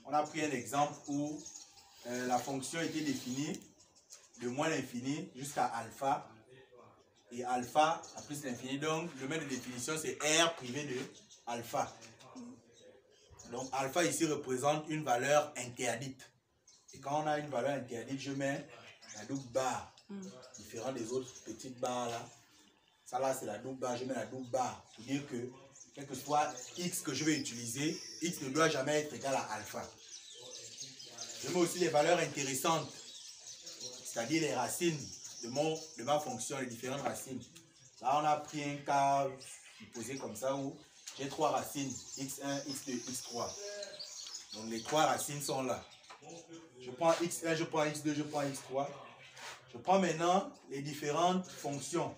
on a pris un exemple où la fonction était définie de moins l'infini jusqu'à alpha. Et alpha à plus l'infini. Donc, le maître de définition, c'est R privé de alpha. Donc, alpha ici représente une valeur interdite. Et quand on a une valeur interdite, je mets la double barre, différent des autres petites barres là. Ça là, c'est la double barre. Je mets la double barre pour dire que, quel que soit x que je vais utiliser, x ne doit jamais être égal à alpha. Je mets aussi les valeurs intéressantes, c'est-à-dire les racines de ma fonction, les différentes racines. Là, on a pris un cas posé comme ça où j'ai trois racines, x1, x2, x3. Donc les trois racines sont là. Je prends x1, je prends x2, je prends x3. Je prends maintenant les différentes fonctions.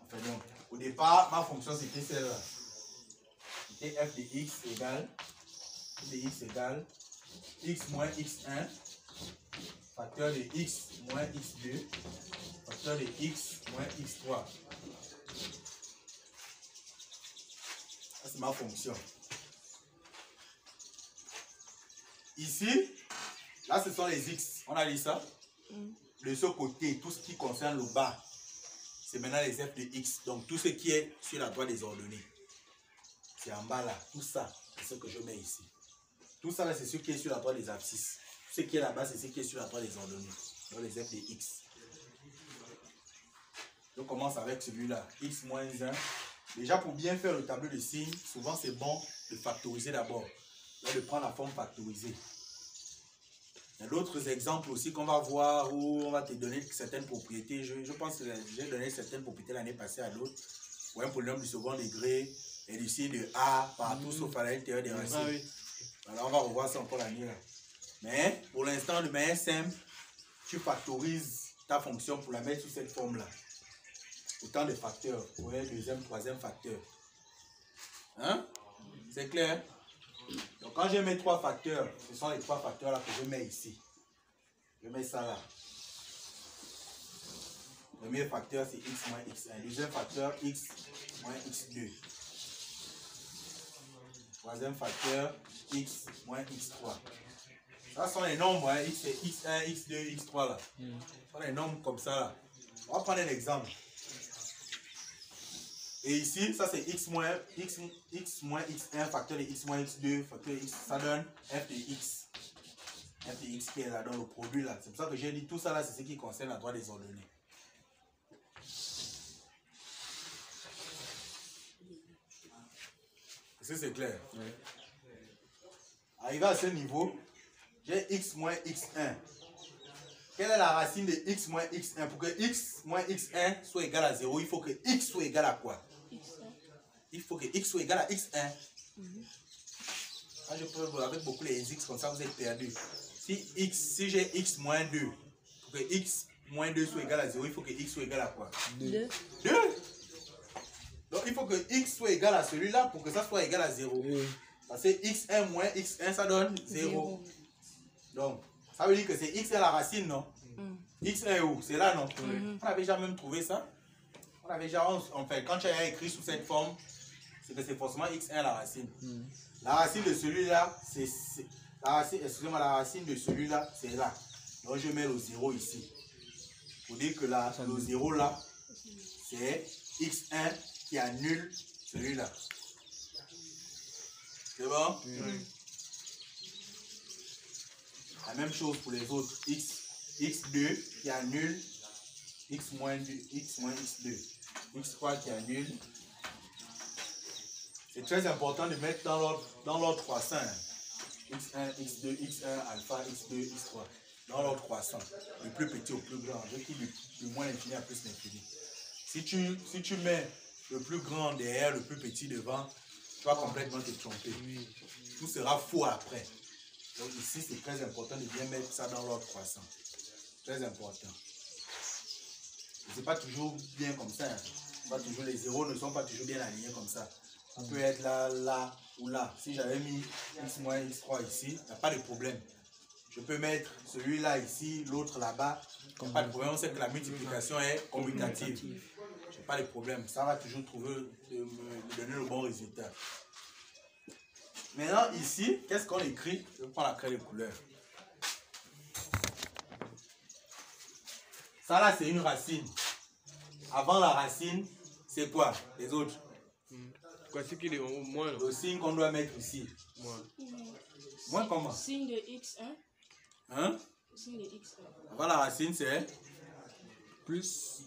Enfin donc, au départ, ma fonction c'était celle-là. C'était f de x égale x moins x1, facteur de x moins x2, facteur de x moins x3. Ça c'est ma fonction. Ici, là ce sont les x. On a dit ça. De ce côté, tout ce qui concerne le bas, c'est maintenant les f de x. Donc tout ce qui est sur la droite des ordonnées. C'est en bas là. Tout ça, c'est ce que je mets ici. Tout ça là, c'est ce qui est sur la droite des abscisses. Ce qui est là-bas, c'est ce qui est sur la droite des ordonnées. Donc les f de x. Je commence avec celui-là. X moins 1. Déjà, pour bien faire le tableau de signes, souvent c'est bon de factoriser d'abord. Là, de prendre la forme factorisée. Il y a d'autres exemples aussi qu'on va voir où on va te donner certaines propriétés. Je pense que j'ai donné certaines propriétés l'année passée à l'autre. Pour un polynôme du second degré et du signe de A partout sauf à l'intérieur des racines. Oui. Alors on va revoir ça encore l'année là. Mais pour l'instant, de manière simple, tu factorises ta fonction pour la mettre sous cette forme-là. Autant de facteurs. Pour un deuxième, troisième facteur. Hein? C'est clair? Donc quand je mets trois facteurs, ce sont les trois facteurs là que je mets ici. Je mets ça là. Le premier facteur c'est x moins x1. Deuxième facteur x moins x2. Troisième facteur x moins x3. Ça sont les nombres, hein. X c'est x1, x2, x3 là. Ce sont les nombres comme ça là. On va prendre un exemple. Et ici, ça c'est x moins x1, facteur de x moins x2, facteur de x, ça donne f de x. F de x qui est là dans le produit là. C'est pour ça que j'ai dit tout ça là, c'est ce qui concerne la droite des ordonnées. Est-ce que c'est clair? Oui. Arrivé à ce niveau, j'ai x moins x1. Quelle est la racine de x moins x1? Pour que x moins x1 soit égal à 0, il faut que x soit égal à quoi? Il faut que x soit égal à x1. Là, je peux avec beaucoup les x comme ça, vous êtes perdu. Si j'ai x moins 2, pour que x moins 2 soit égal à 0, il faut que x soit égal à quoi? 2. Donc il faut que x soit égal à celui-là pour que ça soit égal à 0. Parce que x1 moins x1, ça donne 0. Donc, ça veut dire que c'est x est la racine, non? X1 est où? C'est là, non? On avait déjà même trouvé ça. On avait déjà, enfin, quand tu as écrit sous cette forme, c'est que c'est forcément x1 la racine. La racine de celui-là, excusez-moi, la racine de celui-là, c'est là. Donc je mets le 0 ici. Pour dire que là, le 0 là, c'est x1 qui annule celui-là. C'est bon? La même chose pour les autres. x2 qui annule x moins 2, x moins x2. x3 qui annule. C'est très important de mettre dans l'ordre croissant. x1, x2, x1, alpha, x2, x3. Dans l'ordre croissant. Du plus petit au plus grand. Je dis du moins l'infini à plus l'infini. Si tu mets le plus grand derrière, le plus petit devant, tu vas complètement te tromper. Tout sera faux après. Donc ici, c'est très important de bien mettre ça dans l'ordre croissant. Très important. C'est pas toujours bien comme ça. Hein. Pas toujours, les zéros ne sont pas toujours bien alignés comme ça. Ça peut être là, là ou là. Si j'avais mis x moins x3 ici, il n'y a pas de problème. Je peux mettre celui-là ici, l'autre là-bas. Il n'y a pas de problème. On sait que la multiplication est commutative. Je n'ai pas de problème. Ça va toujours me donner le bon résultat. Maintenant, ici, qu'est-ce qu'on écrit? Je prends la craie de couleur. Ça là, c'est une racine. Avant la racine, c'est quoi? Les autres? Quoi, c'est qu'il est au moins? Le signe qu'on doit mettre ici. Moins. Moins comment? Signe de X1. Hein? Signe de X1. Avant la racine, c'est Plus.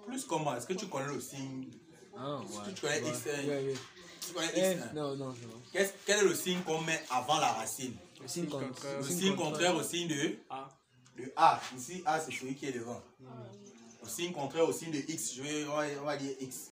plus comment? Est-ce que tu connais le signe? Ah, Est-ce que ouais. tu connais X1? Ouais. Tu connais Eh, X1? non, non, non. Quel est le signe qu'on met avant la racine? Le signe contraire. Le signe contraire au signe de A. Le A. Ici, A, c'est celui qui est devant. Le signe contraire au signe de X. On va dire X.